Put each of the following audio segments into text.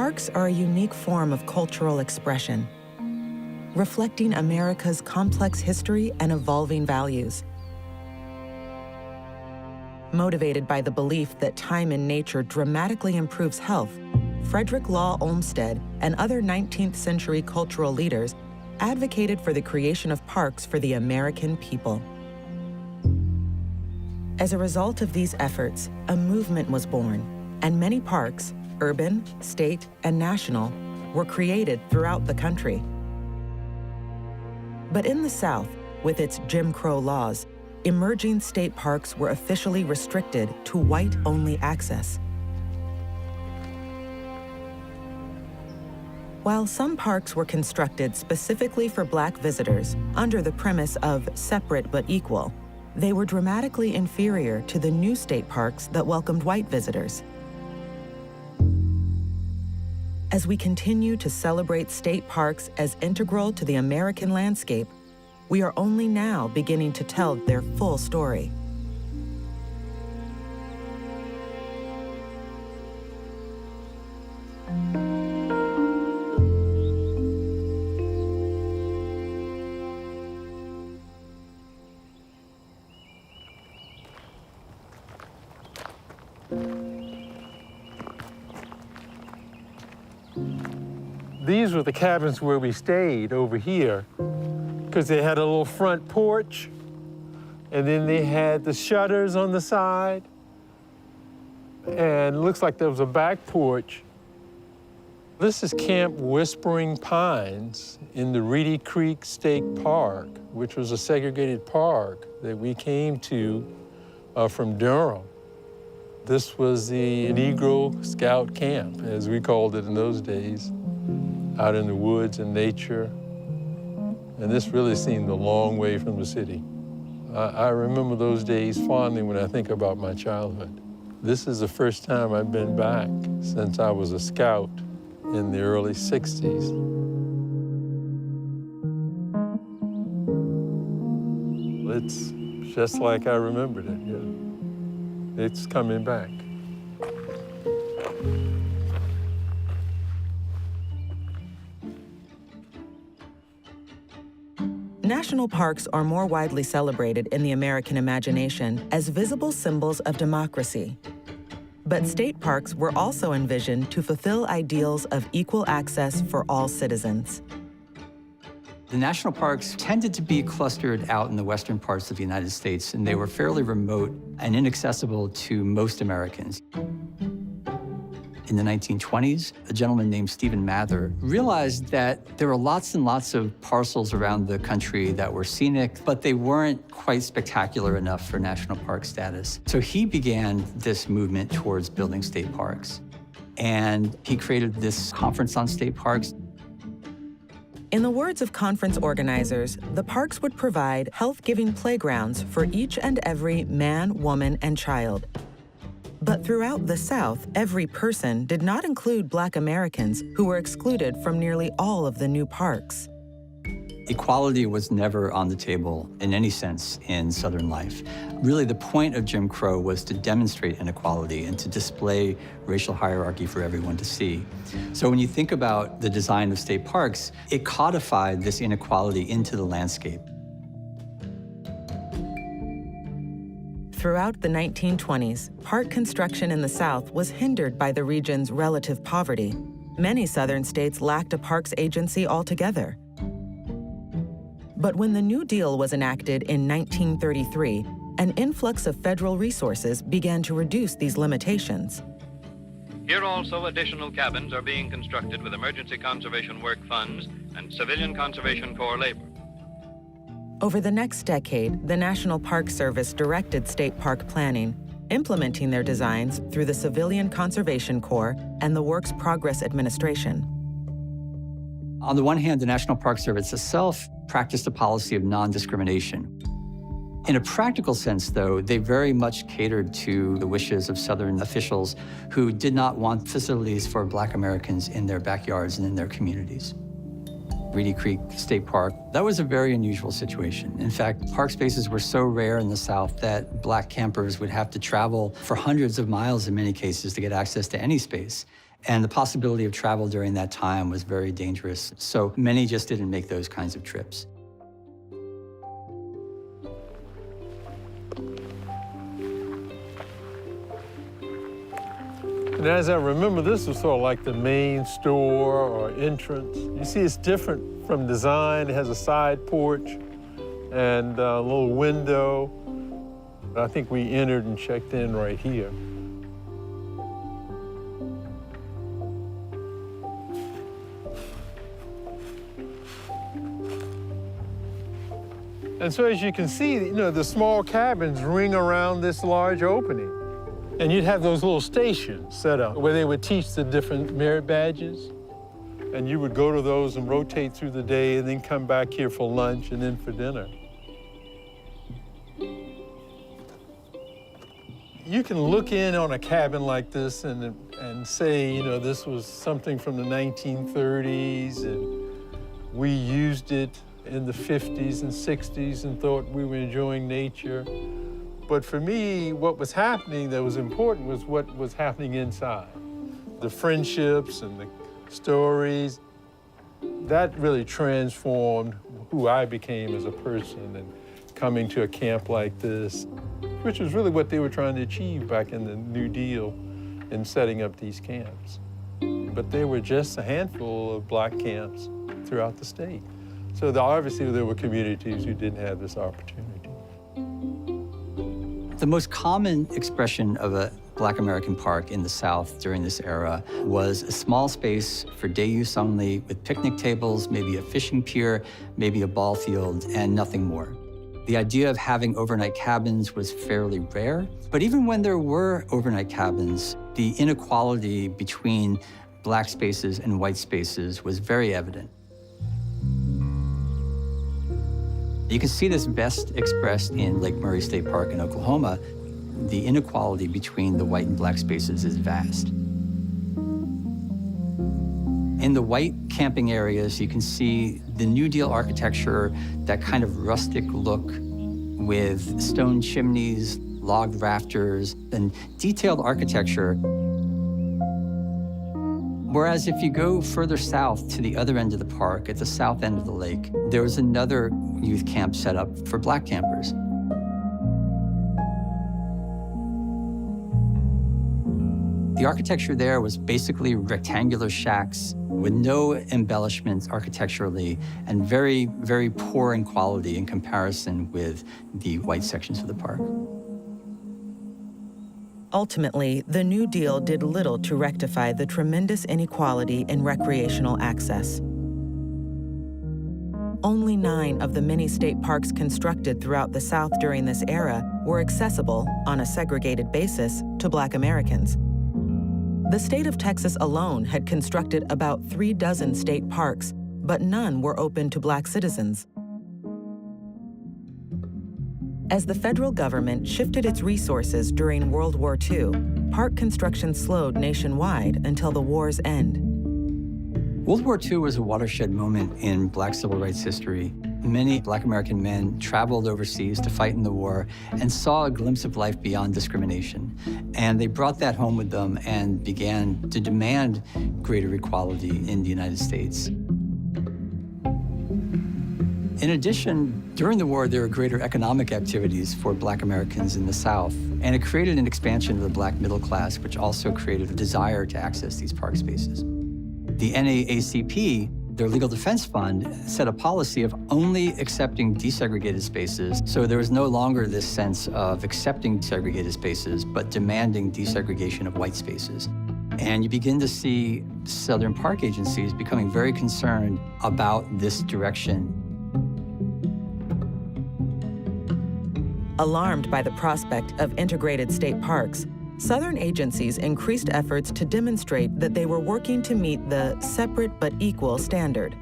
Parks are a unique form of cultural expression, reflecting America's complex history and evolving values. Motivated by the belief that time in nature dramatically improves health, Frederick Law Olmsted and other 19th century cultural leaders advocated for the creation of parks for the American people. As a result of these efforts, a movement was born, and many parks, urban, state, and national, were created throughout the country. But in the South, with its Jim Crow laws, emerging state parks were officially restricted to white-only access. While some parks were constructed specifically for Black visitors under the premise of separate but equal, they were dramatically inferior to the new state parks that welcomed white visitors. As we continue to celebrate state parks as integral to the American landscape, we are only now beginning to tell their full story. These were the cabins where we stayed over here, because they had a little front porch, and then they had the shutters on the side, and it looks like there was a back porch. This is Camp Whispering Pines in the Reedy Creek State Park, which was a segregated park that we came to from Durham. This was the Negro Scout Camp, as we called it in those days, out in the woods and nature. And this really seemed a long way from the city. I remember those days fondly when I think about my childhood. This is the first time I've been back since I was a scout in the early 60s. It's just like I remembered it, yeah. It's coming back. National parks are more widely celebrated in the American imagination as visible symbols of democracy. But state parks were also envisioned to fulfill ideals of equal access for all citizens. The national parks tended to be clustered out in the western parts of the United States, and they were fairly remote and inaccessible to most Americans. In the 1920s, a gentleman named Stephen Mather realized that there were lots and lots of parcels around the country that were scenic, but they weren't quite spectacular enough for national park status. So he began this movement towards building state parks. And he created this conference on state parks. In the words of conference organizers, the parks would provide health-giving playgrounds for each and every man, woman, and child. But throughout the South, every person did not include Black Americans who were excluded from nearly all of the new parks. Equality was never on the table in any sense in Southern life. Really, the point of Jim Crow was to demonstrate inequality and to display racial hierarchy for everyone to see. So when you think about the design of state parks, it codified this inequality into the landscape. Throughout the 1920s, park construction in the South was hindered by the region's relative poverty. Many Southern states lacked a parks agency altogether. But when the New Deal was enacted in 1933, an influx of federal resources began to reduce these limitations. Here also additional cabins are being constructed with emergency conservation work funds and Civilian Conservation Corps labor. Over the next decade, the National Park Service directed state park planning, implementing their designs through the Civilian Conservation Corps and the Works Progress Administration. On the one hand, the National Park Service itself practiced a policy of non-discrimination. In a practical sense, though, they very much catered to the wishes of Southern officials who did not want facilities for Black Americans in their backyards and in their communities. Reedy Creek State Park, that was a very unusual situation. In fact, park spaces were so rare in the South that Black campers would have to travel for hundreds of miles in many cases to get access to any space. And the possibility of travel during that time was very dangerous. So many just didn't make those kinds of trips. And as I remember, this was sort of like the main store or entrance. You see it's different from design. It has a side porch and a little window. I think we entered and checked in right here. And so as you can see, the small cabins ring around this large opening. And you'd have those little stations set up where they would teach the different merit badges. And you would go to those and rotate through the day and then come back here for lunch and then for dinner. You can look in on a cabin like this and say, this was something from the 1930s and we used it in the 50s and 60s and thought we were enjoying nature. But for me, what was happening that was important was what was happening inside. The friendships and the stories, that really transformed who I became as a person and coming to a camp like this, which was really what they were trying to achieve back in the New Deal in setting up these camps. But there were just a handful of Black camps throughout the state. So obviously there were communities who didn't have this opportunity. The most common expression of a Black American park in the South during this era was a small space for day use only with picnic tables, maybe a fishing pier, maybe a ball field, and nothing more. The idea of having overnight cabins was fairly rare, but even when there were overnight cabins, the inequality between Black spaces and white spaces was very evident. You can see this best expressed in Lake Murray State Park in Oklahoma. The inequality between the white and Black spaces is vast. In the white camping areas, you can see the New Deal architecture, that kind of rustic look with stone chimneys, log rafters, and detailed architecture. Whereas if you go further south to the other end of the park, at the south end of the lake, there was another youth camp set up for Black campers. The architecture there was basically rectangular shacks with no embellishments architecturally and very, very poor in quality in comparison with the white sections of the park. Ultimately, the New Deal did little to rectify the tremendous inequality in recreational access. Only 9 of the many state parks constructed throughout the South during this era were accessible, on a segregated basis, to Black Americans. The state of Texas alone had constructed about 36 state parks, but none were open to Black citizens. As the federal government shifted its resources during World War II, park construction slowed nationwide until the war's end. World War II was a watershed moment in Black civil rights history. Many Black American men traveled overseas to fight in the war and saw a glimpse of life beyond discrimination. And they brought that home with them and began to demand greater equality in the United States. In addition, during the war, there were greater economic activities for Black Americans in the South, and it created an expansion of the Black middle class, which also created a desire to access these park spaces. The NAACP, their legal defense fund, set a policy of only accepting desegregated spaces, so there was no longer this sense of accepting segregated spaces, but demanding desegregation of white spaces. And you begin to see Southern park agencies becoming very concerned about this direction. Alarmed by the prospect of integrated state parks, Southern agencies increased efforts to demonstrate that they were working to meet the separate but equal standard.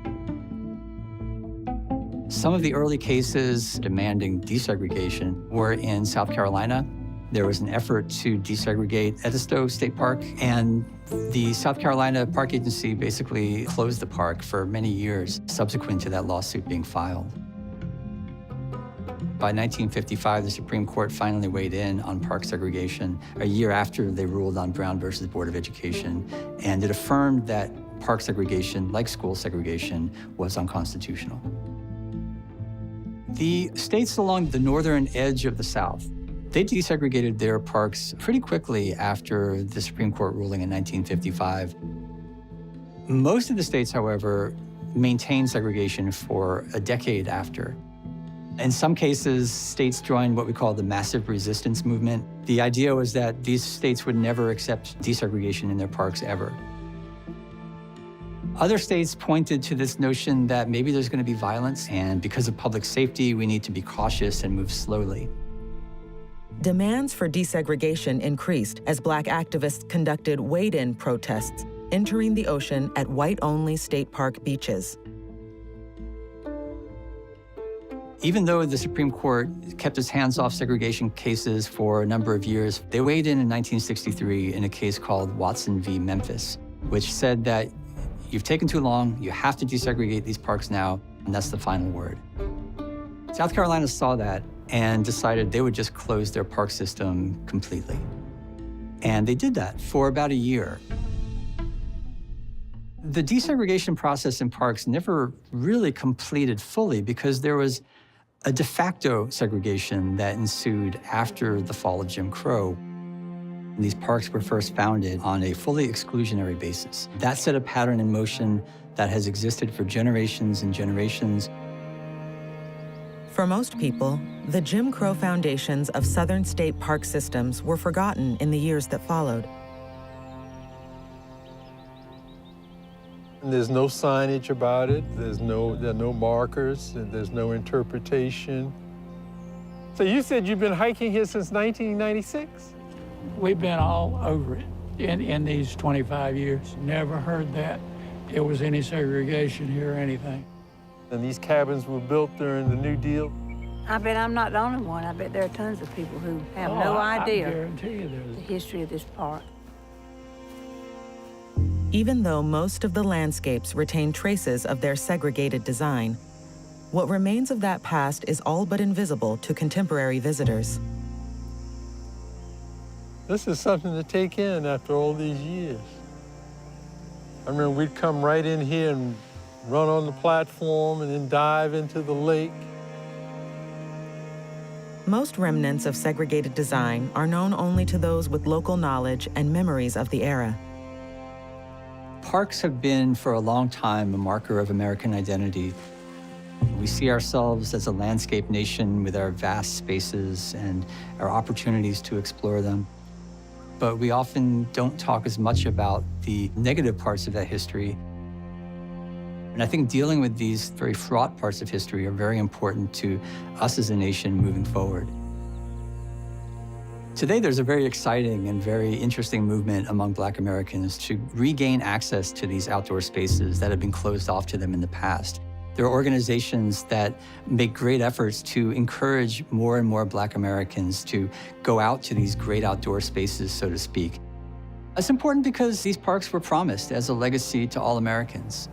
Some of the early cases demanding desegregation were in South Carolina. There was an effort to desegregate Edisto State Park, and the South Carolina Park Agency basically closed the park for many years subsequent to that lawsuit being filed. By 1955, the Supreme Court finally weighed in on park segregation a year after they ruled on Brown versus Board of Education, and it affirmed that park segregation, like school segregation, was unconstitutional. The states along the northern edge of the South, they desegregated their parks pretty quickly after the Supreme Court ruling in 1955. Most of the states, however, maintained segregation for a decade after. In some cases, states joined what we call the massive resistance movement. The idea was that these states would never accept desegregation in their parks ever. Other states pointed to this notion that maybe there's going to be violence, and because of public safety, we need to be cautious and move slowly. Demands for desegregation increased as Black activists conducted wade-in protests, entering the ocean at white-only state park beaches. Even though the Supreme Court kept its hands off segregation cases for a number of years, they weighed in 1963 in a case called Watson v. Memphis, which said that you've taken too long, you have to desegregate these parks now, and that's the final word. South Carolina saw that and decided they would just close their park system completely. And they did that for about a year. The desegregation process in parks never really completed fully because there was a de facto segregation that ensued after the fall of Jim Crow. These parks were first founded on a fully exclusionary basis. That set a pattern in motion that has existed for generations and generations. For most people, the Jim Crow foundations of Southern state park systems were forgotten in the years that followed. And there's no signage about it. There are no markers, and there's no interpretation. So you said you've been hiking here since 1996? We've been all over it in these 25 years. Never heard that there was any segregation here or anything. And these cabins were built during the New Deal? I bet I'm not the only one. I bet there are tons of people who have no idea I guarantee you there's the history of this park. Even though most of the landscapes retain traces of their segregated design, what remains of that past is all but invisible to contemporary visitors. This is something to take in after all these years. I remember we'd come right in here and run on the platform and then dive into the lake. Most remnants of segregated design are known only to those with local knowledge and memories of the era. Parks have been, for a long time, a marker of American identity. We see ourselves as a landscape nation with our vast spaces and our opportunities to explore them. But we often don't talk as much about the negative parts of that history. And I think dealing with these very fraught parts of history are very important to us as a nation moving forward. Today, there's a very exciting and very interesting movement among Black Americans to regain access to these outdoor spaces that have been closed off to them in the past. There are organizations that make great efforts to encourage more and more Black Americans to go out to these great outdoor spaces, so to speak. It's important because these parks were promised as a legacy to all Americans.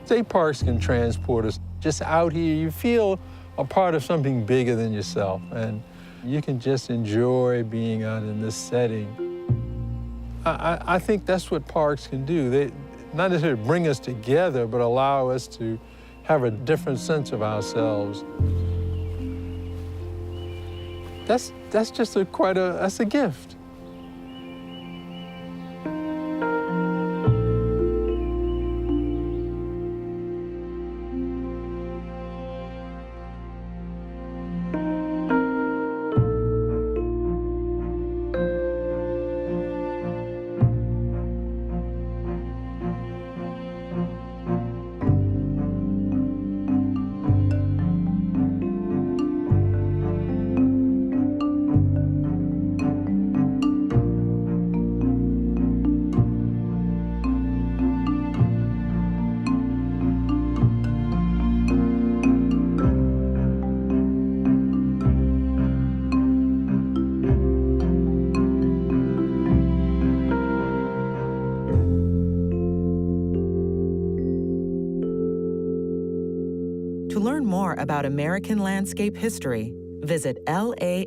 State parks can transport us. Just out here, you feel a part of something bigger than yourself, and you can just enjoy being out in this setting. I think that's what parks can do. They not necessarily bring us together, but allow us to have a different sense of ourselves. That's just that's a gift. more about American landscape history, visit lalh.org.